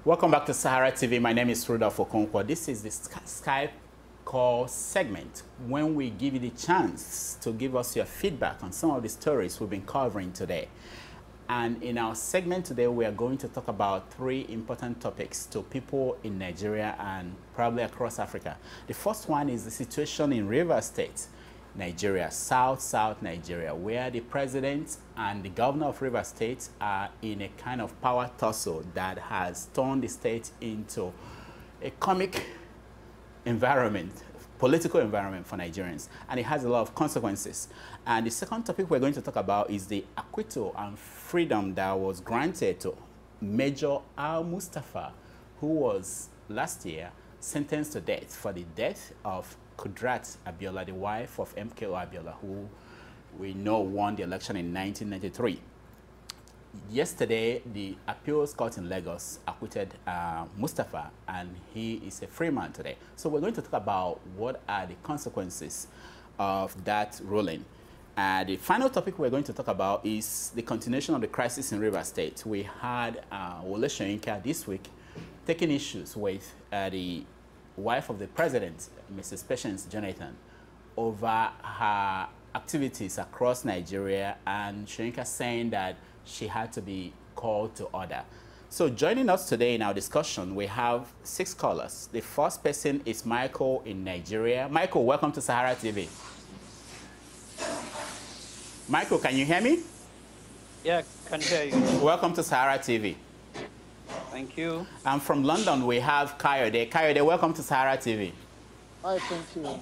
Welcome back to Sahara TV. My name is Rudolph Okonkwo. This is the Skype call segment when we give you the chance to give us your feedback on some of the stories we've been covering today. And in our segment today, we are going to talk about three important topics to people in Nigeria and probably across Africa. The first one is the situation in Rivers State, Nigeria, South Nigeria, where the president and the governor of Rivers State are in a kind of power tussle that has turned the state into a comic environment, political environment for Nigerians, and it has a lot of consequences. And the second topic we're going to talk about is the acquittal and freedom that was granted to Major Al-Mustafa, who was last year sentenced to death for the death of Kudrat Abiola, the wife of MKO Abiola, who we know won the election in 1993. Yesterday, the appeals court in Lagos acquitted Mustafa, and he is a free man today. So we're going to talk about what are the consequences of that ruling. The final topic we're going to talk about is the continuation of the crisis in Rivers State. We had Wole Soyinka this week taking issues with the wife of the president, Mrs. Patience Jonathan, over her activities across Nigeria, and Soyinka saying that she had to be called to order. So joining us today in our discussion, we have 6 callers. The first person is Michael in Nigeria. Michael, welcome to Sahara TV. Michael, can you hear me? Yeah, can hear you. Welcome to Sahara TV. Thank you. And from London, we have Kayode. Kayode, welcome to Sahara TV. Hi, thank you.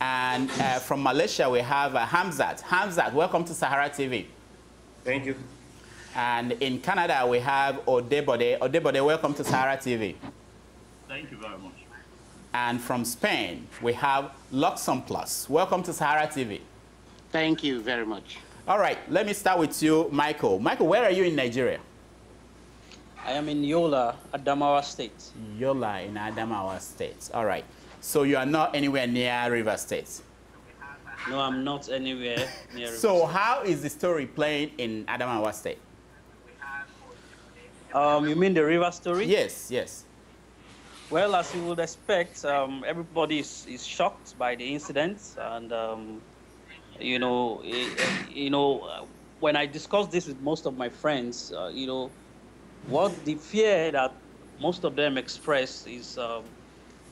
And from Malaysia, we have Hamzat. Hamzat, welcome to Sahara TV. Thank you. And in Canada, we have Odebode. Odebode, welcome to Sahara TV. Thank you very much. And from Spain, we have Luxon Plus. Welcome to Sahara TV. Thank you very much. All right, let me start with you, Michael. Michael, where are you in Nigeria? I am in Yola, Adamawa State. Yola in Adamawa State. All right. So you are not anywhere near River State? No, I'm not anywhere near River So State. how is the story playing in Adamawa State? You mean the river story? Yes, yes. Well, as you would expect, everybody is shocked by the incident, and when I discuss this with most of my friends, what the fear that most of them express is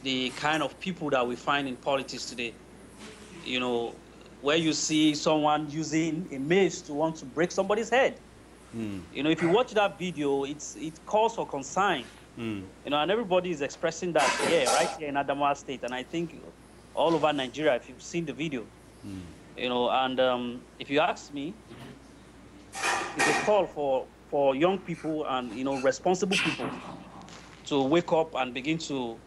the kind of people that we find in politics today. Where you see someone using a mace to want to break somebody's head. If you watch that video, it calls for concern. And everybody is expressing that here, right here in Adamawa State, and I think all over Nigeria, if you've seen the video. And if you ask me, it's a call for young people and responsible people to wake up and begin to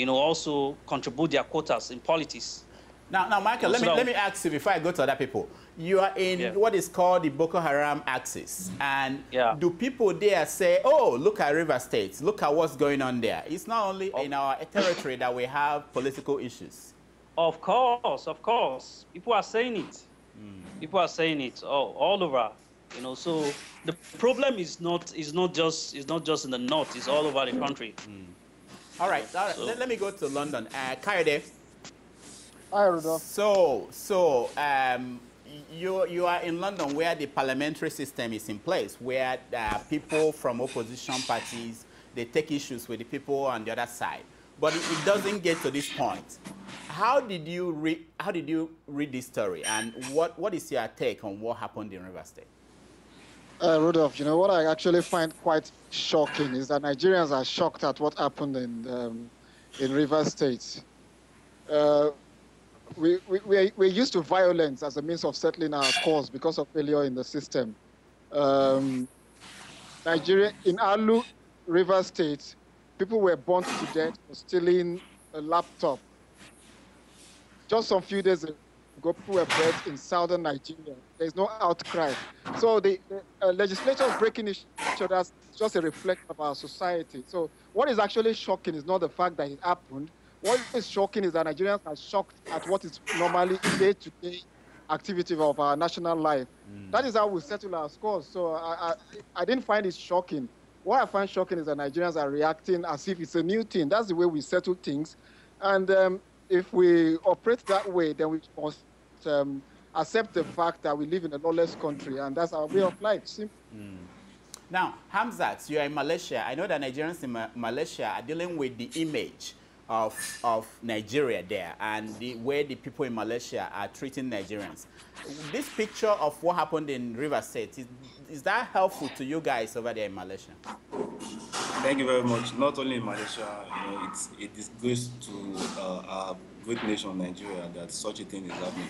also contribute their quotas in politics. Now, Michael, let me ask you before I go to other people. You are in what is called the Boko Haram axis, and do people there say, "Oh, look at River State, look at what's going on there"? It's not only in our territory that we have political issues. Of course, people are saying it. People are saying it all over. So the problem is not just in the north; it's all over the country. All right. So, let me go to London. Kayode. Hi, Rudolph. So you are in London, where the parliamentary system is in place, where people from opposition parties, they take issues with the people on the other side, but it doesn't get to this point. How did you read this story, and what is your take on what happened in Rivers State? Rudolph, what I actually find quite shocking is that Nigerians are shocked at what happened in Rivers State. We're used to violence as a means of settling our cause because of failure in the system. Nigeria, in Alu, Rivers State, people were burnt to death for stealing a laptop. Just some few days ago, people were burnt in southern Nigeria. There's no outcry. So the legislators breaking each other is just a reflection of our society. So what is actually shocking is not the fact that it happened. What is shocking is that Nigerians are shocked at what is normally day-to-day activity of our national life. That is how we settle our scores. So I didn't find it shocking. what I find shocking is that Nigerians are reacting as if it's a new thing. That's the way we settle things. And if we operate that way, then we must accept the fact that we live in a lawless country, and that's our way of life. Simple. Now, Hamzat, you are in Malaysia. I know that Nigerians in Malaysia are dealing with the image of Nigeria there and the way the people in Malaysia are treating Nigerians. This picture of what happened in River State, is that helpful to you guys over there in Malaysia? Thank you very much. Not only in Malaysia, you know, it disgrace to our great nation, Nigeria, that such a thing is happening.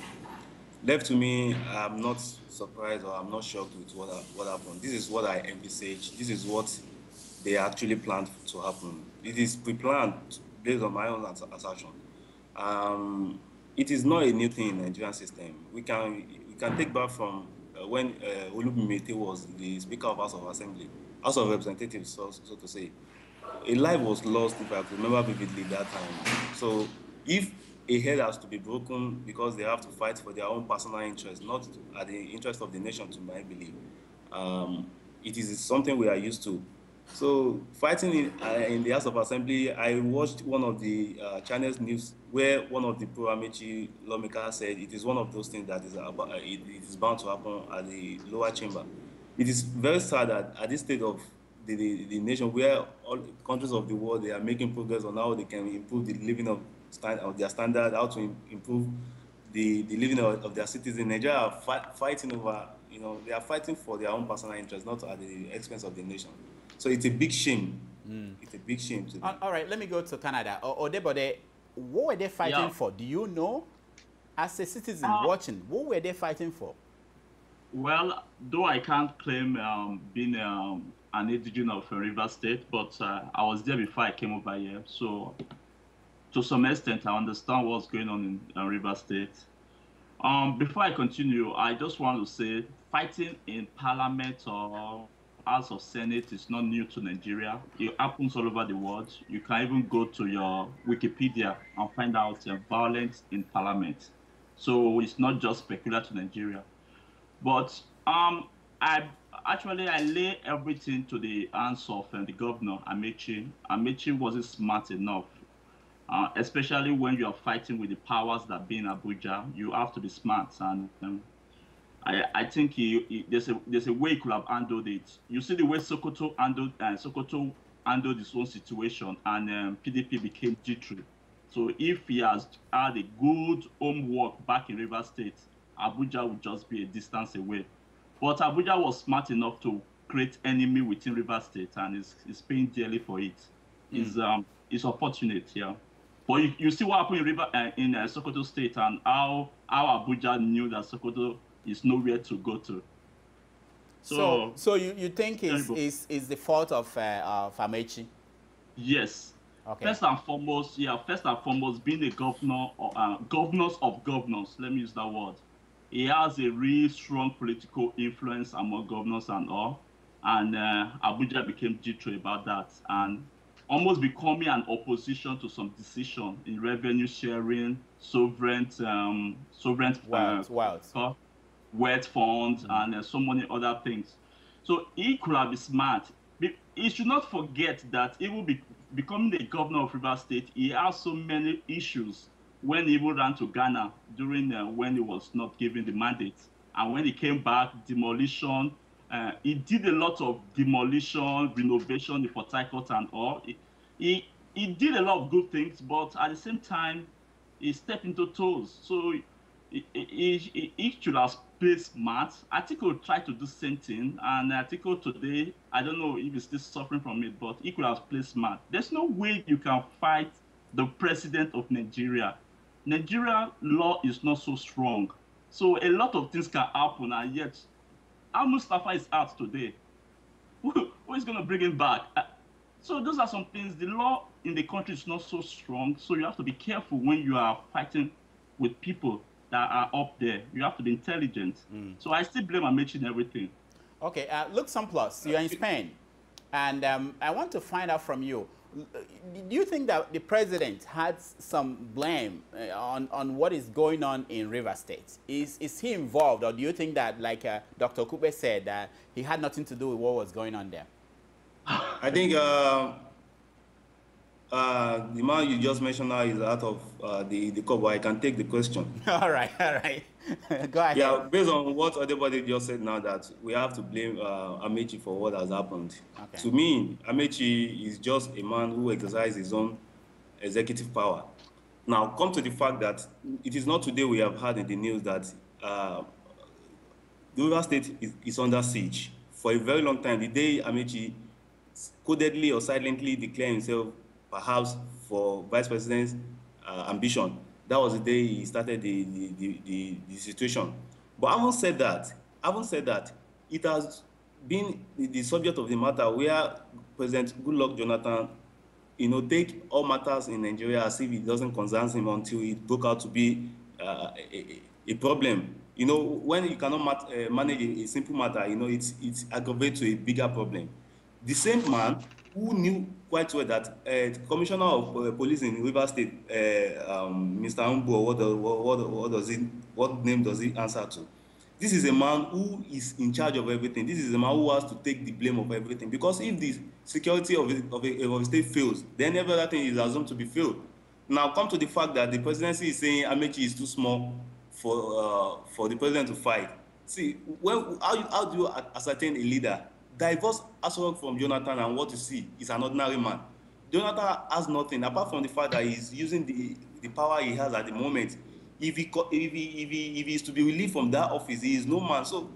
Left to me, I'm not surprised or I'm not shocked with what happened. This is what I envisage. This is what they actually planned to happen. It is pre-planned based on my own assertion. It is not a new thing in the Nigerian system. We can take back from when Olubimete was the Speaker of House of Assembly, House of Representatives, so to say. A life was lost, if I could remember vividly, that time. So if a head has to be broken because they have to fight for their own personal interest, not at the interest of the nation, to my belief, it is something we are used to. So fighting in the House of Assembly, I watched one of the channels news where one of the pro-Amici lawmakers said it is one of those things that is it is bound to happen at the lower chamber. It is very sad that at this state of the nation, where all countries of the world, they are making progress on how they can improve the living of their standard, how to improve the living of their citizens. Nigeria are fighting over, you know, they are fighting for their own personal interests, not at the expense of the nation. So it's a big shame. It's a big shame to them. All right, let me go to Canada. Odebode, what were they fighting for? Do you know? As a citizen watching, what were they fighting for? Well, though I can't claim being an indigenous of River State, but I was there before I came over here. So to some extent, I understand what's going on in River State. Before I continue, I just want to say fighting in Parliament or House of Senate is not new to Nigeria. It happens all over the world. You can even go to your Wikipedia and find out violence in Parliament. So it's not just peculiar to Nigeria. But I lay everything to the hands of the governor, Amechi. Amechi wasn't smart enough, especially when you are fighting with the powers that be in Abuja. You have to be smart, and I think there's a way he could have handled it. You see the way Sokoto handled his own situation, and PDP became G3. So if he has had a good homework back in River State, Abuja would just be a distance away. But Abuja was smart enough to create enemy within River State, and is paying dearly for it. It's unfortunate, yeah. But you see what happened in Sokoto State, and how Abuja knew that Sokoto is nowhere to go to. So you think is the fault of Amechi? Yes. Okay. First and foremost, being a governor, governors of governors, let me use that word. He has a really strong political influence among governors and all. And Abuja became G3 about that, and almost becoming an opposition to some decision in revenue sharing, sovereign wealth funds, and so many other things. So he could have been smart. He should not forget that he will be becoming the governor of River State. He has so many issues when he even ran to Ghana during when he was not given the mandate. And when he came back, demolition, he did a lot of demolition, renovation in Port Harcourt and all. He did a lot of good things, but at the same time, he stepped into toes. So he should have played smart. Atiku tried to do the same thing, and Atiku today, I don't know if he's still suffering from it, but he could have played smart. There's no way you can fight the president of Nigeria. Nigeria law is not so strong. So a lot of things can happen, and yet, Al-Mustafa is out today. Who is going to bring him back? So those are some things. The law in the country is not so strong, so you have to be careful when you are fighting with people that are up there. You have to be intelligent. So I still blame Amechi in everything. Okay, look, some plus. You're in Spain, and I want to find out from you. Do you think that the president had some blame on what is going on in River State? Is he involved, or do you think that, like Dr. Kupe said, that he had nothing to do with what was going on there? I think the man you just mentioned now is out of the cover. I can take the question. All right, all right. Go ahead. Yeah, based on what everybody just said now, that we have to blame Amechi for what has happened. Okay. To me, Amechi is just a man who exercises his own executive power. Now, come to the fact that it is not today we have heard in the news that the River State is under siege. For a very long time, the day Amechi codedly or silently declared himself perhaps for vice president's ambition, that was the day he started the situation. But having said that, it has been the subject of the matter where President Goodluck Jonathan, take all matters in Nigeria as if it doesn't concern him until it broke out to be a problem. When you cannot manage a simple matter, it's aggravated to a bigger problem. The same man who knew quite well that Commissioner of Police in River State, Mr. Umbu, what name does he answer to? This is a man who is in charge of everything. This is a man who has to take the blame of everything. Because if the security of a state fails, then every other thing is assumed to be failed. Now, come to the fact that the presidency is saying Amechi is too small for the president to fight. See, how do you ascertain a leader? Divorce Asorok from Jonathan, and what you see is an ordinary man. Jonathan has nothing apart from the fact that he's using the power he has at the moment. If he is to be relieved from that office, he is no man. So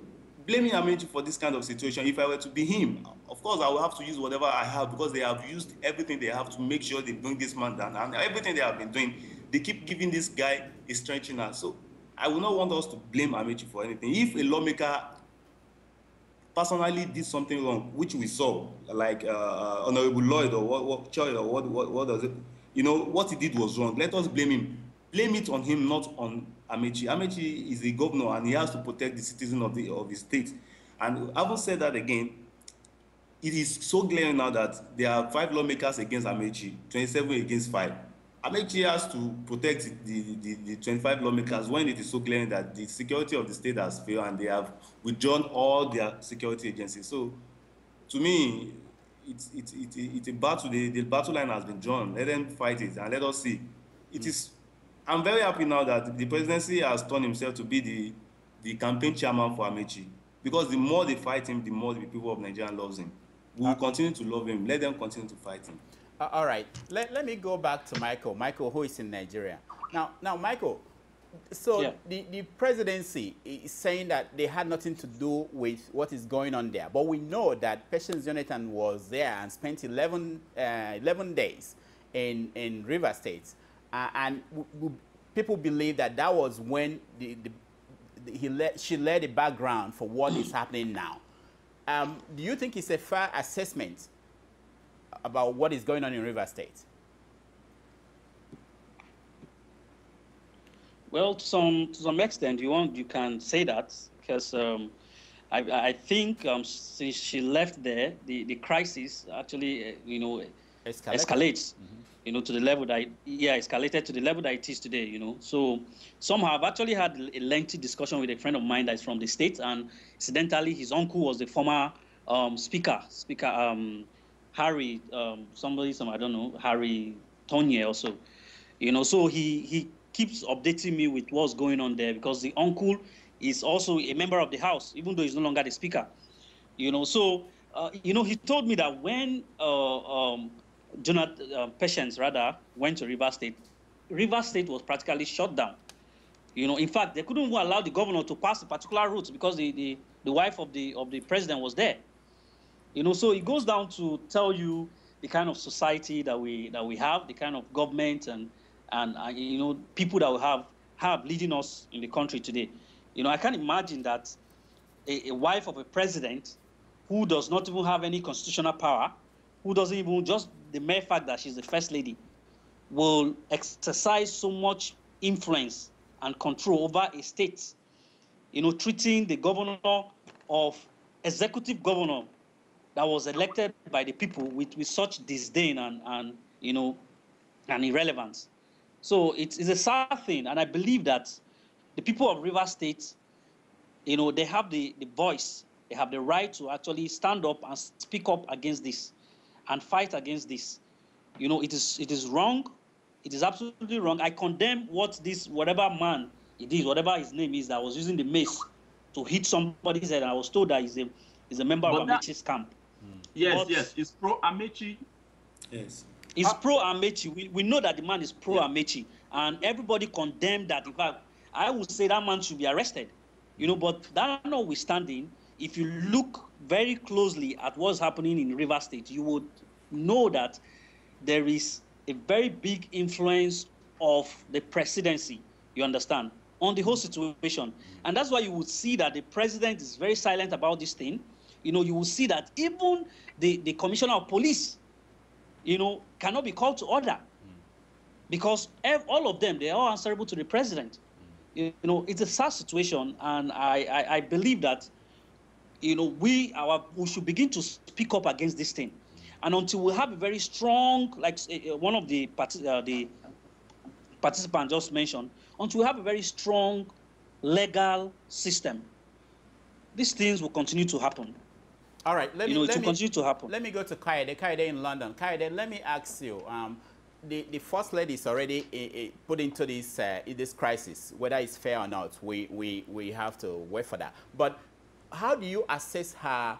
blaming Amechi for this kind of situation, if I were to be him, of course I will have to use whatever I have, because they have used everything they have to make sure they bring this man down. And everything they have been doing, they keep giving this guy a stretching out. So I would not want us to blame Amechi for anything. If a lawmaker personally did something wrong, which we saw, like Honorable Lloyd or what does it, what he did was wrong, let us blame him. Blame it on him, not on Amechi. Amechi is the governor and he has to protect the citizens of the state. And having said that again, it is so glaring now that there are 5 lawmakers against Amechi, 27 against 5. Amechi has to protect the 25 lawmakers when it is so glaring that the security of the state has failed and they have withdrawn all their security agencies. So, to me, it's a battle. The battle line has been drawn. Let them fight it and let us see. It is. I'm very happy now that the presidency has turned himself to be the campaign chairman for Amechi, because the more they fight him, the more the people of Nigeria loves him. We will continue to love him. Let them continue to fight him. All right. Let me go back to Michael. Michael, who is in Nigeria. Now, Michael, so yeah. The presidency is saying that they had nothing to do with what is going on there. But we know that Patience Jonathan was there and spent 11 days in River State. And people believe that was when she laid the background for what is happening now. Do you think it's a fair assessment about what is going on in River State? Well, to some extent, you can say that, because I think since she left there, the crisis actually escalates. Mm-hmm. To the level that escalated to the level that it is today. So somehow I've actually had a lengthy discussion with a friend of mine that's from the States, and incidentally, his uncle was the former speaker Harry, I don't know, Harry Tonye also, so he keeps updating me with what's going on there, because the uncle is also a member of the House, even though he's no longer the speaker, so, he told me that when Patience went to River State was practically shut down. In fact, they couldn't even allow the governor to pass a particular route because the wife of the president was there. So it goes down to tell you the kind of society that we have, the kind of government and people that we have leading us in the country today. I can't imagine that a wife of a president who does not even have any constitutional power, who doesn't even, just the mere fact that she's the first lady, will exercise so much influence and control over a state, treating the governor of executive governor that was elected by the people with such disdain and irrelevance. So it's a sad thing, and I believe that the people of River State, they have the voice, they have the right to actually stand up and speak up against this. and fight against this. You know, it is wrong. It is absolutely wrong. I condemn whatever man it is, whatever his name is, that was using the mace to hit somebody's head. And I was told that he's a member of Amechi's camp. Yes, yes, it's pro Amechi. Yes. He's pro Amechi. We know that the man is pro Amechi, and everybody condemned that. In fact, I would say that man should be arrested. You know, but that notwithstanding, if you look very closely at what's happening in Rivers State, you would know that there is a very big influence of the presidency, you understand, on the whole situation. And that's why you would see that the president is very silent about this thing. You know, you will see that even the commissioner of police, you know, cannot be called to order because all of them, they're all answerable to the president. You know, it's a sad situation, and I believe that, you know, we should begin to speak up against this thing. And until we have a very strong, like one of the participants just mentioned, until we have a very strong legal system, these things will continue to happen. All right, it will continue to happen. Let me go to Kaide. Kaide in London. Kaide, let me ask you, the First Lady is already put into this crisis. Whether it's fair or not, we have to wait for that. But how do you assess her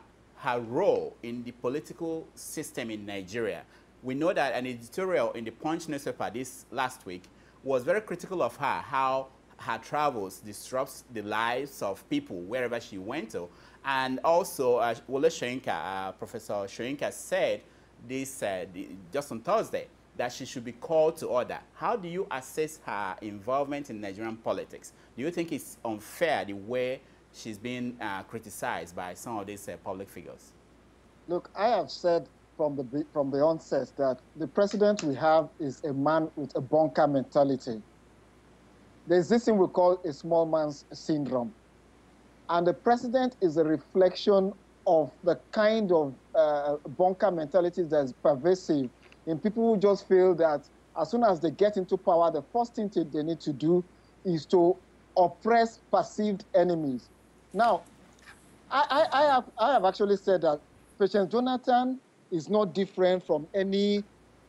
role in the political system in Nigeria? We know that an editorial in the Punch newspaper this last week was very critical of her, how her travels disrupts the lives of people wherever she went to. And also, Wole Soyinka, Professor Soyinka said this just on Thursday that she should be called to order. How do you assess her involvement in Nigerian politics? Do you think it's unfair the way she's been criticized by some of these public figures? Look, I have said from the onset that the president we have is a man with a bunker mentality. There's this thing we call a small man's syndrome. And the president is a reflection of the kind of bunker mentality that's pervasive in people who just feel that as soon as they get into power, the first thing they need to do is to oppress perceived enemies. Now, I have actually said that President Jonathan is not different from any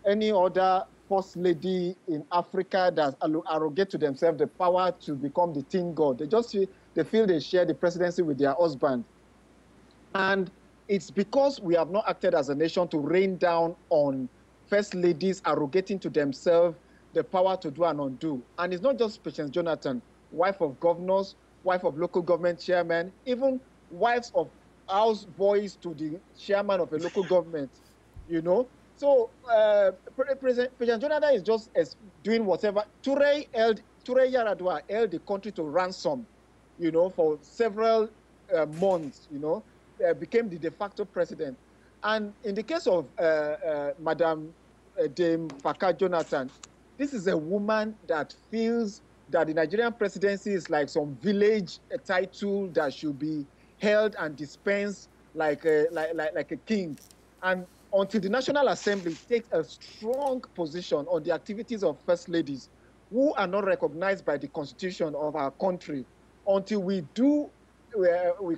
other first lady in Africa that arrogate to themselves the power to become the teen god. They feel they share the presidency with their husband. And it's because we have not acted as a nation to rain down on first ladies arrogating to themselves the power to do and undo. And it's not just President Jonathan, wife of governors, wife of local government chairmen, even wives of house boys to the chairman of a local government, you know. So President Jonathan is just doing whatever. Ture Yaradua held the country to ransom, you know, for several months, you know, became the de facto president. And in the case of Madam Dame Faka Jonathan, this is a woman that feels that the Nigerian presidency is like some village title that should be held and dispensed like a king. And until the National Assembly takes a strong position on the activities of first ladies who are not recognized by the constitution of our country, until we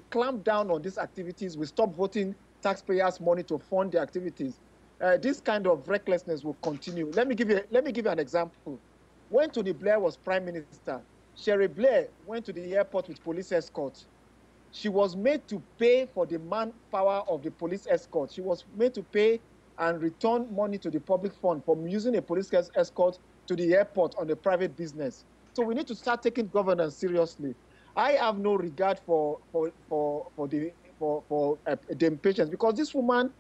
clamp down on these activities, we stop voting taxpayers' money to fund the activities, this kind of recklessness will continue. Let me give you an example. When Tony Blair was prime minister, Sherry Blair went to the airport with police escort. She was made to pay for the manpower of the police escort. She was made to pay and return money to the public fund from using a police escort to the airport on a private business. So we need to start taking governance seriously. I have no regard for the impatience, because this woman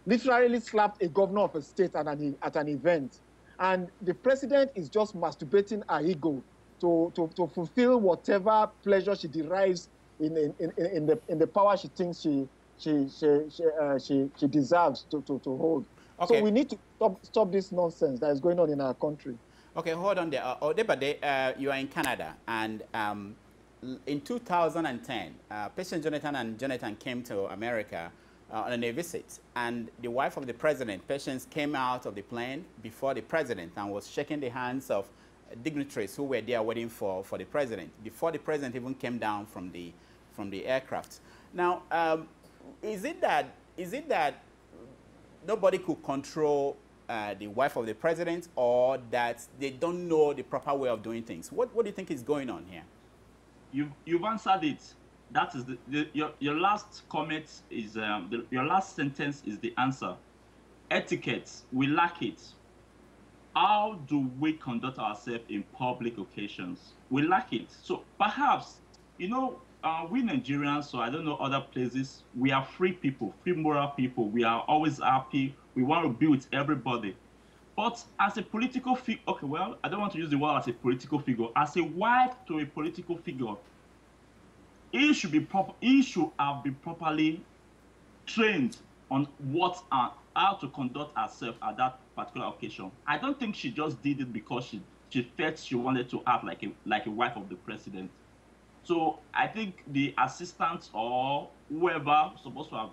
literally slapped a governor of a state at an event, and the president is just masturbating her ego to fulfill whatever pleasure she derives in the power she thinks she deserves to hold. Okay. So we need to stop this nonsense that is going on in our country. Okay, hold on there. Odebade, you are in Canada, and in 2010, President Jonathan and Jonathan came to America on a visit, and the wife of the president, Patience, came out of the plane before the president and was shaking the hands of dignitaries who were there waiting for the president, before the president even came down from the aircraft. Now, is it that nobody could control the wife of the president, or that they don't know the proper way of doing things? What do you think is going on here? You've answered it. That is your last comment is your last sentence is the answer. Etiquette, we lack it. How do we conduct ourselves in public occasions? We lack it. So perhaps, you know, we Nigerians, so I don't know other places, we are free people, free moral people. We are always happy. We want to be with everybody. But as a political figure, okay, well, I don't want to use the word as a political figure. As a wife to a political figure, he should have been properly trained on how to conduct herself at that particular occasion. I don't think she just did it because she felt she wanted to act like a wife of the president. So I think the assistants or whoever supposed to have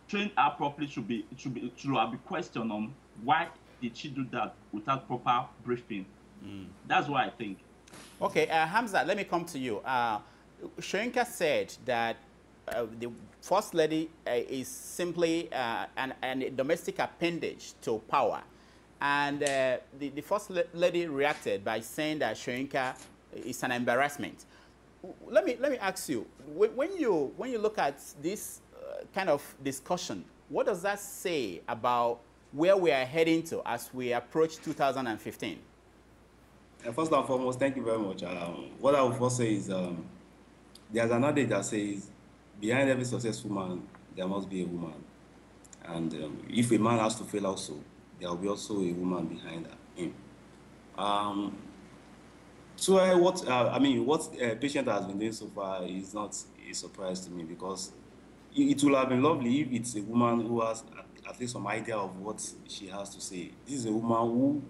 trained her properly should have been questioned on why did she do that without proper briefing. That's what I think. Okay, Hamza, let me come to you. Shoyinka said that the First Lady is simply a domestic appendage to power. And the First Lady reacted by saying that Shoyinka is an embarrassment. Let me ask you, when you look at this kind of discussion, what does that say about where we are heading to as we approach 2015? First and foremost, thank you very much. What I would first say is there's an adage that says, behind every successful man, there must be a woman. And if a man has to fail also, there will be also a woman behind him. So what patient has been doing so far is not a surprise to me, because it will have been lovely if it's a woman who has at least some idea of what she has to say. This is a woman who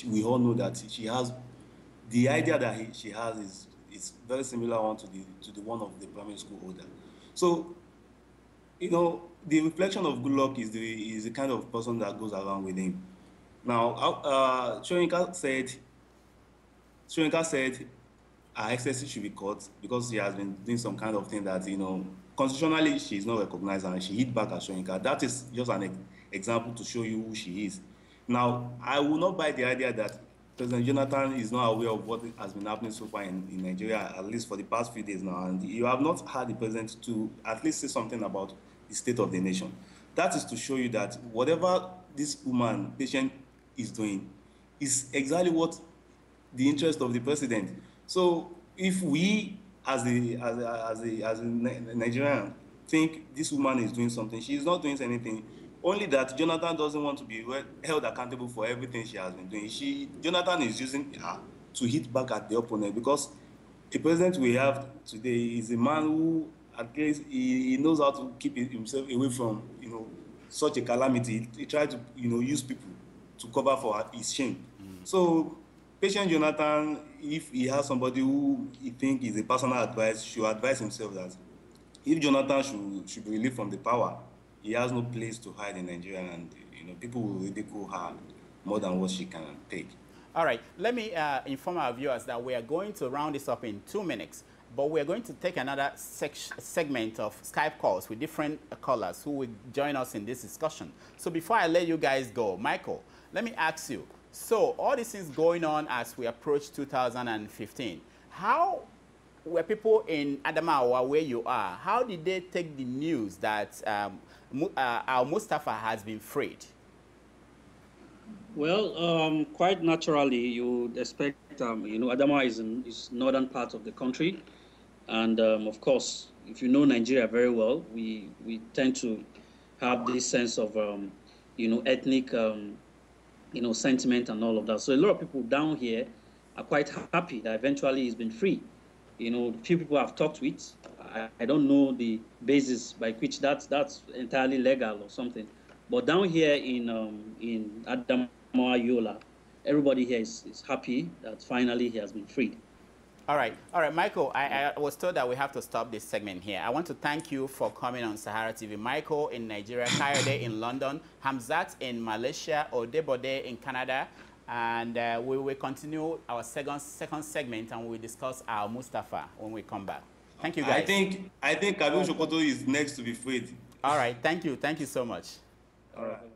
we all know that she has the idea that she has is very similar one to the one of the primary school holder. So, you know, the reflection of good luck is the kind of person that goes around with him. Now, Shoyinka said her excesses should be cut because she has been doing some kind of thing that, you know, constitutionally she is not recognized, and she hit back at Shoyinka. That is just an example to show you who she is. Now, I will not buy the idea that President Jonathan is not aware of what has been happening so far in Nigeria, at least for the past few days now. And you have not had the president to at least say something about the state of the nation. That is to show you that whatever this woman, patient, is doing is exactly what the interest of the president. So if we, as a Nigerian, think this woman is doing something, she is not doing anything. Only that Jonathan doesn't want to be held accountable for everything she has been doing. Jonathan is using her to hit back at the opponent, because the president we have today is a man who, at least, he knows how to keep himself away from, you know, such a calamity. He tried to, you know, use people to cover for his shame. So, patient Jonathan, if he has somebody who he thinks is a personal advice, should advise himself that if Jonathan should be relieved from the power, he has no place to hide in Nigeria, and, you know, people will ridicule her more than what she can take. All right, let me inform our viewers that we are going to round this up in 2 minutes, but we are going to take another segment of Skype calls with different callers who will join us in this discussion. So before I let you guys go, Michael, let me ask you, so all these things going on as we approach 2015, how were people in Adamawa, where you are, how did they take the news that our Mustafa has been freed? Well, quite naturally, you would expect, you know, Adamawa is northern part of the country. And of course, if you know Nigeria very well, we tend to have this sense of, you know, ethnic, you know, sentiment and all of that. So a lot of people down here are quite happy that eventually he's been free. You know, few people I've talked with, I don't know the basis by which that's entirely legal or something. But down here in Adamawa, Yola, everybody here is happy that finally he has been freed. All right, Michael, I was told that we have to stop this segment here. I want to thank you for coming on Sahara TV. Michael in Nigeria, Kayode in London, Hamzat in Malaysia, Odebode in Canada, and we will continue our second segment, and we'll discuss our Mustafa when we come back. Thank you, guys. I think Kabiru Sokoto is next to be freed. All right, thank you so much. All right.